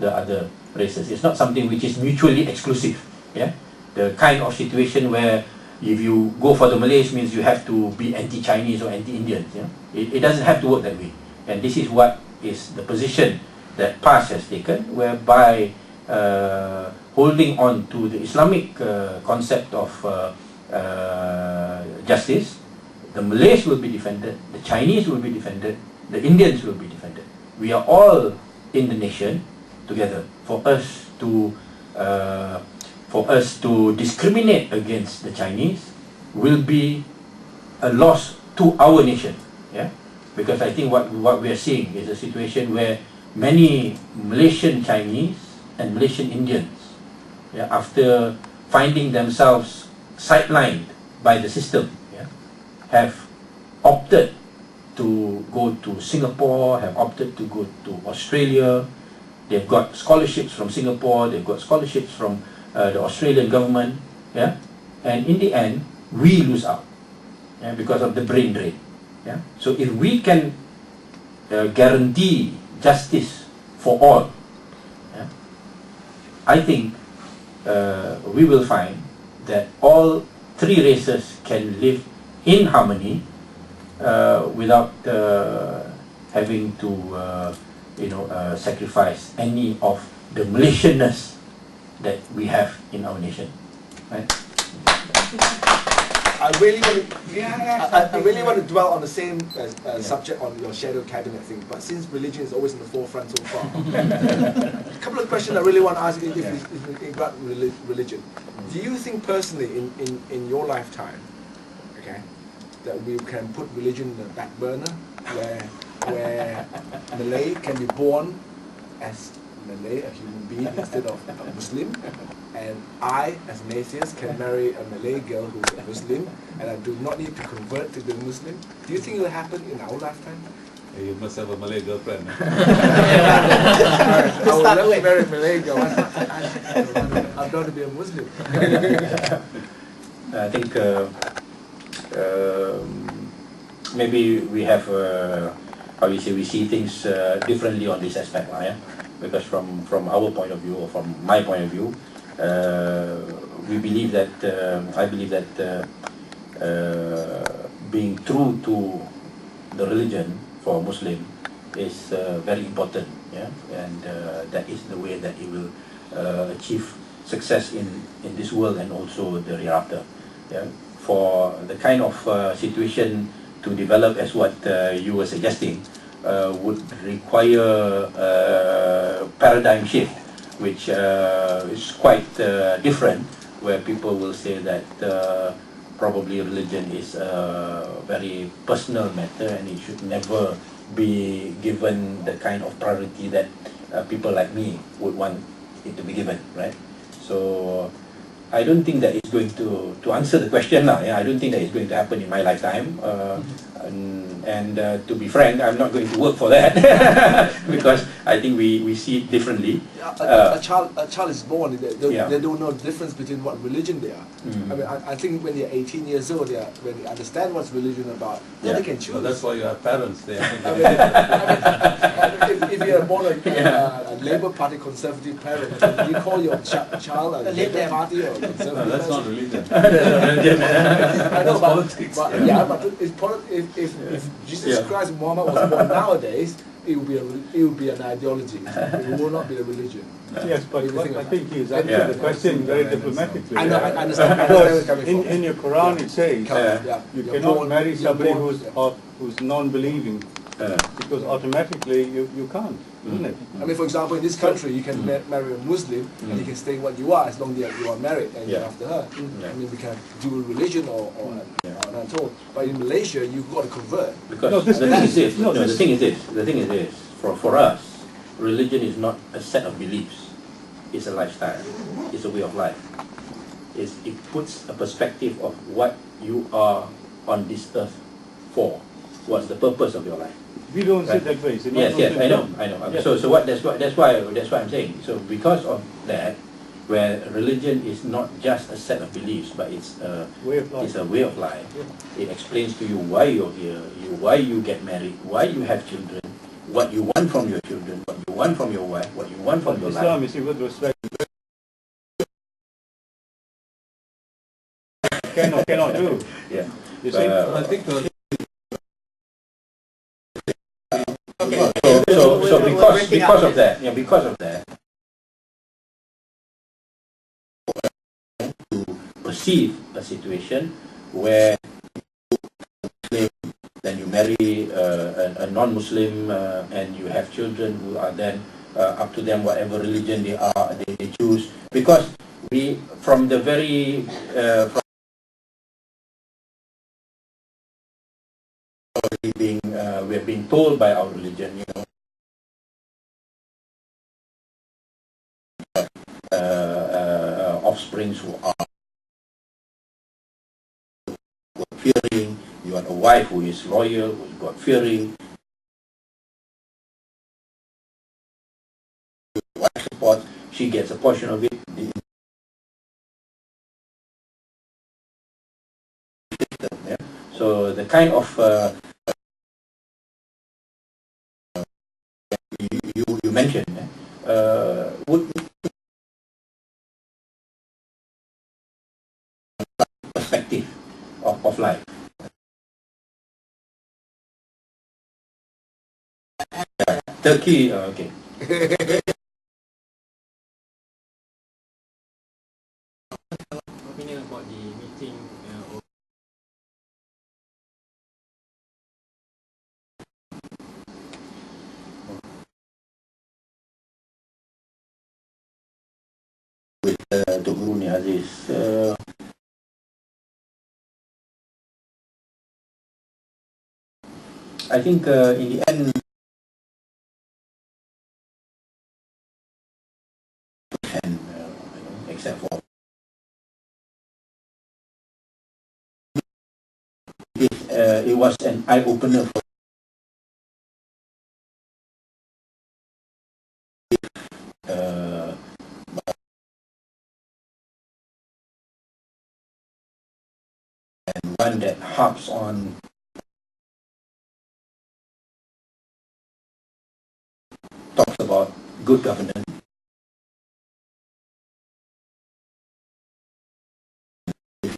the other races. It's not something which is mutually exclusive. Yeah, the kind of situation where if you go for the Malays means you have to be anti-Chinese or anti-Indian. Yeah, it doesn't have to work that way. And this is what is the position that PAS has taken, whereby holding on to the Islamic concept of justice, the Malays will be defended, the Chinese will be defended, the Indians will be defended. We are all in the nation together. For us to discriminate against the Chinese will be a loss to our nation. Yeah, because I think what we are seeing is a situation where many Malaysian Chinese and Malaysian Indians, yeah, after finding themselves sidelined by the system, yeah, have opted to go to Singapore, have opted to go to Australia. They've got scholarships from Singapore, they've got scholarships from the Australian government, yeah, and in the end we lose out, yeah, because of the brain drain. Yeah, so if we can guarantee justice for all, yeah, I think we will find that all three races can live in harmony without having to sacrifice any of the Malaysianness that we have in our nation, right? I really want to dwell on the same subject on your shadow cabinet thing, but since religion is always in the forefront so far, a couple of questions I really want to ask you about religion. Do you think personally in your lifetime, okay, that we can put religion in the back burner, where Malay can be born as Malay, a human being, instead of a Muslim, and I, as an atheist, can marry a Malay girl who's a Muslim, and I do not need to convert to the Muslim? Do you think it will happen in our lifetime? You must have a Malay girlfriend. I would love to marry a Malay girl. I'm not to be a Muslim. I think maybe we have, we see things differently on this aspect, yeah? Because from our point of view, or from my point of view, we believe that, I believe that being true to the religion for a Muslim is very important, yeah? And that is the way that it will achieve success in this world and also the hereafter. Yeah? For the kind of situation to develop as what you were suggesting, would require a paradigm shift, which is quite different, where people will say that probably religion is a very personal matter and it should never be given the kind of priority that people like me would want it to be given, right? So I don't think that it's going to answer the question now. Yeah, I don't think that it's going to happen in my lifetime. And to be frank, I'm not going to work for that because I think we see it differently. A child is born, they don't know the difference between what religion they are. I mean, I think when they're 18 years old, when they understand what's religion about, then they can choose. Well, that's why you have parents there. If you're born a Labour Party conservative parent, you call your child a Labour Party or conservative? No, that's not religion. I know, but if Jesus Christ, Muhammad was born nowadays, it will be an ideology. It will not be a religion. Yes, but I think he's answered the question very diplomatically. I know, I understand. Because in your Quran it says you cannot marry somebody who's non-believing, because automatically you can't, isn't it? I mean, for example, in this country, you can marry a Muslim and you can stay what you are as long as you are married and you're after her. I mean, we can do religion or not at all. But in Malaysia, you've got to convert. Because the thing is this. For us, religion is not a set of beliefs. It's a lifestyle. It's a way of life. It puts a perspective of what you are on this earth for. What's the purpose of your life? We don't see that way. Yes, I know. Yes. So that's why I'm saying. So because of that, where religion is not just a set of beliefs, but it's a way of life. Yeah. It explains to you why you're here, why you get married, why you have children, what you want from your children, what you want from your wife, what you want from your Islam, life. you see, with respect, cannot do. Yeah. You see? I think So because of that, to perceive a situation where then you marry a non-Muslim and you have children who are then up to them whatever religion they choose, because we from the very we're being told by our religion, offsprings who are fearing. You want a wife who is loyal, who is God-fearing. Wife support, she gets a portion of it. Yeah? So the kind of you mentioned would perspective of life. Turkey, okay. Opinion about the meeting with Dr. Aziz. I think in the end, and except for it was an eye-opener for and one that harps on talks about good governance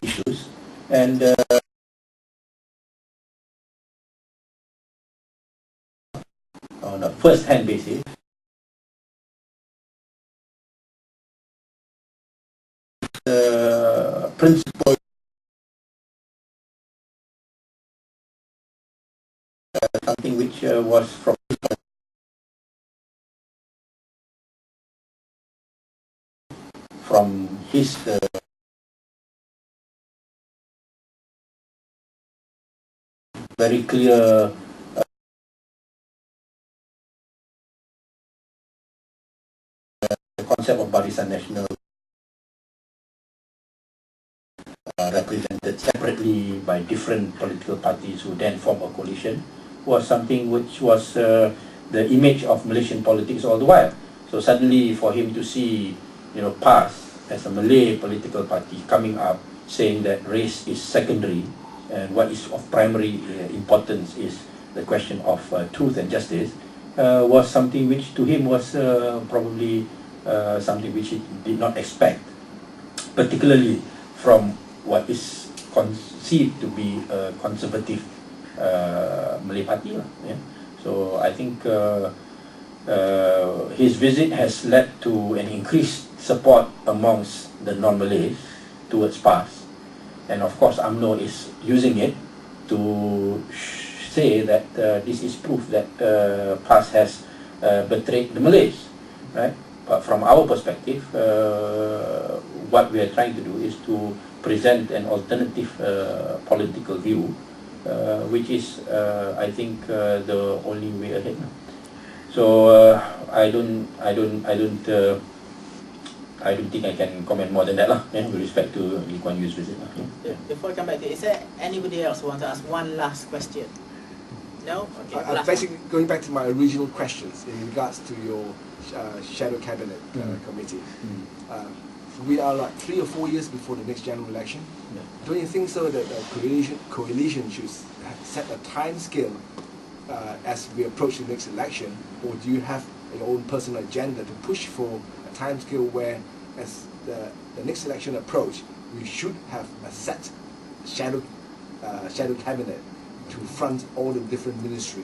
issues and on a first-hand basis. The principle something which was from his very clear the concept of Barisan Nasional represented separately by different political parties who then form a coalition was something which was the image of Malaysian politics all the while. So suddenly for him to see, PAS as a Malay political party coming up saying that race is secondary and what is of primary importance is the question of truth and justice was something which to him was probably something which he did not expect, particularly from what is conceived to be a conservative Malay party. Yeah? So I think his visit has led to an increased support amongst the non-Malays towards PAS, and of course UMNO is using it to say that this is proof that PAS has betrayed the Malays, right? But from our perspective, what we are trying to do is to present an alternative political view, which is, I think, the only way ahead. So I don't think I can comment more than that with respect to Lee Kuan Yew's visit. Before I come back to it, is there anybody else who wants to ask one last question? No? Okay. Basically, going back to my original questions in regards to your shadow cabinet committee. We are like 3 or 4 years before the next general election. Yeah. Don't you think so that the coalition should set a time scale as we approach the next election, or do you have your own personal agenda to push for a timescale where, as the next election approach, we should have a set shadow cabinet to front all the different ministries.